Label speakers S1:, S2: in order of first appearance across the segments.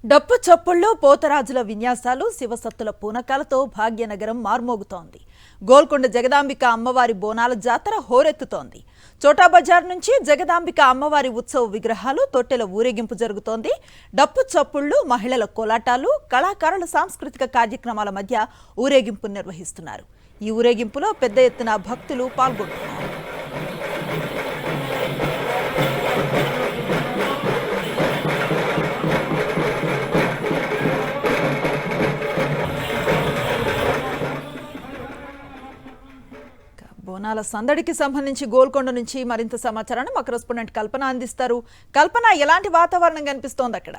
S1: డప్పు చప్పుళ్ళు పోతరాజుల విన్యాసాలు శివసత్తుల పూనకాలతో భాగ్యనగరం మార్మోగుతోంది. గోల్కొండ జగదాంబిక అమ్మవారి బోనాల జాతర హోరెత్తుతోంది. చోటా బజార్ నుంచి జగదాంబిక అమ్మవారి ఉత్సవ విగ్రహాలు తొట్టెల ఊరేగింపు జరుగుతోంది. డప్పు చప్పుళ్ళు, మహిళల కోలాటాలు, కళాకారుల సాంస్కృతిక కార్యక్రమాల మధ్య ఊరేగింపు నిర్వహిస్తున్నారు. ఈ ఊరేగింపులో పెద్ద ఎత్తున భక్తులు పాల్గొంటున్నారు. బోనాల సందడికి సంబంధించి గోల్కొండ నుంచి మరింత సమాచారాన్ని మా కరెస్పాండెంట్ కల్పన అందిస్తారు. కల్పన, ఎలాంటి వాతావరణం కనిపిస్తోంది అక్కడ?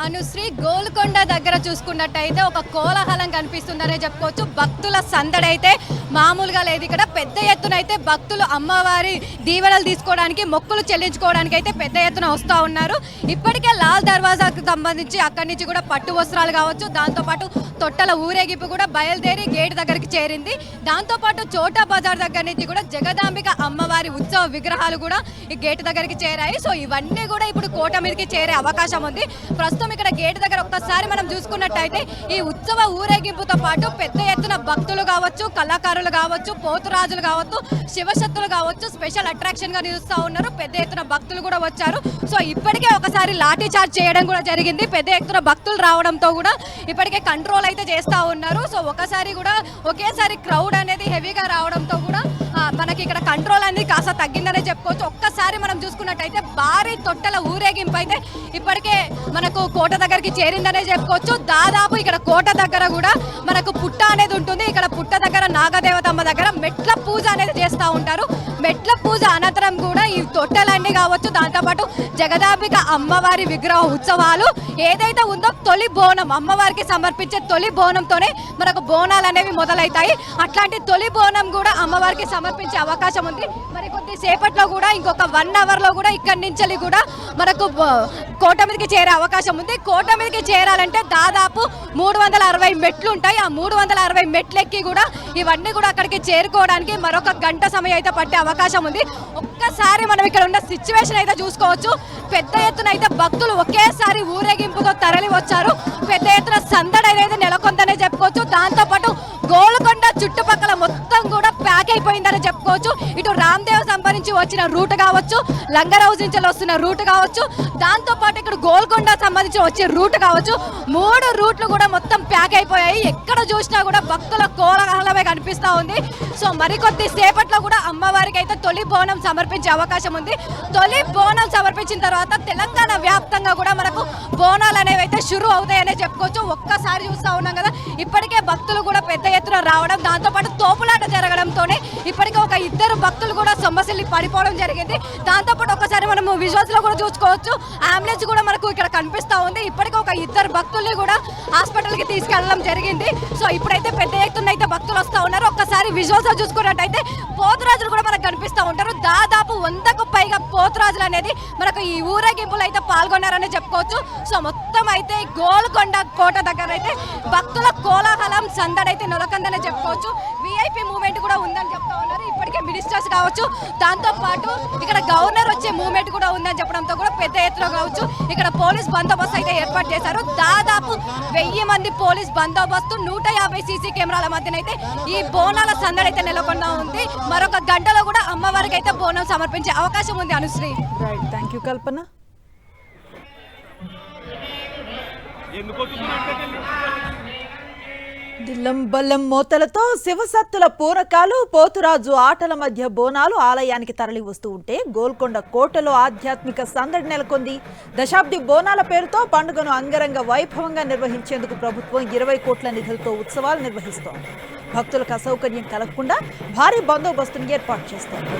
S2: అనుశ్రీ, గోల్కొండ దగ్గర చూసుకున్నట్టయితే ఒక కోలాహలం కనిపిస్తుందనే చెప్పుకోవచ్చు. భక్తుల సందడి అయితే మామూలుగా లేదు. ఇక్కడ పెద్ద ఎత్తున అయితే భక్తులు అమ్మవారి దీవెనలు తీసుకోవడానికి, మొక్కులు చెల్లించుకోవడానికి అయితే పెద్ద ఎత్తున వస్తూ ఉన్నారు. ఇప్పటికే లాల్ దర్వాజాకు సంబంధించి అక్కడి నుంచి కూడా పట్టు వస్త్రాలు కావచ్చు, దాంతోపాటు తొట్టల ఊరేగింపు కూడా బయలుదేరి గేట్ దగ్గరికి చేరింది. దాంతోపాటు చోటా బజార్ దగ్గర నుంచి కూడా జగదాంబిక అమ్మవారి ఉత్సవ విగ్రహాలు కూడా ఈ గేట్ దగ్గరికి చేరాయి. సో ఇవన్నీ కూడా ఇప్పుడు కోట మీదకి చేరే అవకాశం ఉంది. ప్రస్తుతం ఇక్కడ గేట్ దగ్గర ఒక్కసారి మనం చూసుకున్నట్టయితే ఈ ఉత్సవ ఊరేగింపుతో పాటు పెద్ద ఎత్తున భక్తులు కావచ్చు, కళాకారులు కావచ్చు, పోతురాజులు కావచ్చు, శివశక్తులు కావచ్చు స్పెషల్ అట్రాక్షన్ గా నిలుస్తూ ఉన్నారు. పెద్ద ఎత్తున భక్తులు కూడా వచ్చారు. సో ఇప్పటికే ఒకసారి లాఠీ చార్జ్ చేయడం కూడా జరిగింది. పెద్ద ఎత్తున భక్తులు రావడంతో కూడా ఇప్పటికే కంట్రోల్ అయితే చేస్తూ ఉన్నారు. సో ఒకసారి కూడా ఒకేసారి క్రౌడ్ అనేది హెవీగా రావడంతో కూడా మనకి ఇక్కడ కంట్రోల్ అనేది కాస్త తగ్గిందనే చెప్పుకోవచ్చు. ఒక్కసారి మనం చూసుకున్నట్టయితే భారీ తొట్టెల ఊరేగింపు అయితే ఇప్పటికే మనకు కోట దగ్గరికి చేరిందనే చెప్పుకోవచ్చు. దాదాపు ఇక్కడ కోట దగ్గర కూడా మనకు పుట్ట అనేది ఉంటుంది. ఇక్కడ పుట్ట దగ్గర నాగదేవతమ్మ దగ్గర మెట్ల పూజ అనేది చేస్తూ ఉంటారు. మెట్ల పూజ అనంతరం కూడా ఈ తొట్టెలన్నీ కావచ్చు, దాంతోపాటు జగదాంబిక అమ్మవారి విగ్రహ ఉత్సవాలు ఏదైతే ఉందో తొలి బోనం, అమ్మవారికి సమర్పించే తొలి బోనంతోనే మనకు బోనాలు అనేవి మొదలవుతాయి. అట్లాంటి తొలి బోనం కూడా అమ్మవారికి సమర్పించే అవకాశం ఉంది. మరి కొద్దిసేపట్లో కూడా ఇంకొక 1 అవర్ లో కూడా ఇక్కడి నుంచి కూడా మనకు కోట మీదకి చేరే అవకాశం ఉంది. కోట మీదకి చేరాలంటే దాదాపు 360 మెట్లు ఉంటాయి. ఆ 360 మెట్లెక్కి కూడా ఇవన్నీ కూడా అక్కడికి చేరుకోవడానికి మరొక గంట సమయం అయితే పట్టే అవకాశం ఉంది. ఒక్కసారి మనం ఇక్కడ ఉన్న సిచ్యువేషన్ అయితే చూసుకోవచ్చు. పెద్ద ఎత్తున అయితే భక్తులు ఒకేసారి ఊరేగింపుతో తరలి వచ్చారు. పెద్ద ఎత్తున సందడి అనేది నెలకొందనే చెప్పుకోవచ్చు. దాంతోపాటు గోల్కొండ చుట్టుపక్కల మొత్తం కూడా ప్యాక్ అయిపోయిందని చెప్పుకోవచ్చు. ఇటు రామ్దేవ్ సంబంధించి వచ్చిన రూట్ కావచ్చు, లంగర్ హౌస్ నుంచి వస్తున్న రూట్ కావచ్చు, దాంతోపాటు ఇక్కడ గోల్కొండ సంబంధించి వచ్చే రూట్ కావచ్చు, 3 రూట్లు కూడా మొత్తం ప్యాక్ అయిపోయాయి. ఎక్కడ చూసినా కూడా భక్తుల కోలాహలమే కనిపిస్తూ ఉంది. సో మరికొద్ది సేపట్లో కూడా అమ్మవారికి అయితే తొలి బోనం సమర్పించే అవకాశం ఉంది. తొలి బోనం సమర్పించిన తర్వాత తెలంగాణ వ్యాప్తంగా కూడా మనకు బోనాలు అనేవి అయితే షురు అవుతాయనే చెప్పుకోవచ్చు. ఒక్కసారి చూస్తూ ఉన్నాం కదా, ఇప్పటికే భక్తులు కూడా పెద్ద ఎత్తున రావడం, దాంతోపాటు తోపులాట జరగడంతోనే ఇప్పటికే ఒక 2 భక్తులు కూడా సొమ్మసిల్లి పడిపోవడం జరిగింది. దాంతోపాటు ఒకసారి మనము విజువల్స్ లో కూడా చూసుకోవచ్చు, అంబులెన్స్ కూడా మనకు ఇక్కడ కనిపిస్తూ ఉంది. ఇప్పటికే ఒక 2 భక్తుల్ని కూడా హాస్పిటల్ కి తీసుకెళ్లడం జరిగింది. సో ఇప్పుడైతే పెద్ద ఎత్తున అయితే భక్తులు వస్తూ ఉన్నారు. ఒక్కసారి విజువల్స్ లో చూసుకున్నట్టయితే పోతురాజులు కూడా మనకు కనిపిస్తూ ఉంటారు. దాదాపు 100కు పైగా పోతురాజులు అనేది మనకు ఈ ఊరేగింపులు అయితే పాల్గొన్నారని చెప్పుకోవచ్చు. సో మొత్తం అయితే గోల్కొండ కోట దగ్గర అయితే భక్తుల కోలాహలం సందడి అయితే నెలకొందనే చెప్పుకోవచ్చు. విఐపి మూవ్మెంట్ కూడా ఉందని చెప్తా ఉన్నారు. ఇప్పటికే మినిస్టర్స్ కావచ్చు, దాంతో పాటు ఇక్కడ గవర్నర్ వచ్చే మూవ్మెంట్ కూడా ఉందని చెప్పడంతో కూడా పెద్ద ఎత్తున కావచ్చు ఇక్కడ పోలీస్ బందోబస్తు అయితే ఏర్పాటు చేశారు. దాదాపు 1000 మంది పోలీస్ బందోబస్తు, 150 సీసీ కెమెరాల మధ్యనైతే ఈ బోనాల సందడి అయితే నెలకొండ ఉంది. మరొక గంటలో కూడా అమ్మవారికి అయితే బోనం సమర్పించే అవకాశం ఉంది. అనుశ్రీ,
S1: రైట్, థ్యాంక్ యూ కల్పన. దిల్లం బల్లం మోతలతో శివసత్తుల పూరకాలు, పోతురాజు ఆటల మధ్య బోనాలు ఆలయానికి తరలి వస్తూ ఉంటే గోల్కొండ కోటలో ఆధ్యాత్మిక సందడి నెలకొంది. దశాబ్ది బోనాల పేరుతో పండుగను అంగరంగ వైభవంగా నిర్వహించేందుకు ప్రభుత్వం 20 కోట్ల నిధులతో ఉత్సవాలు నిర్వహిస్తోంది. భక్తులకు అసౌకర్యం కలగకుండా భారీ బందోబస్తును ఏర్పాటు చేస్తోంది.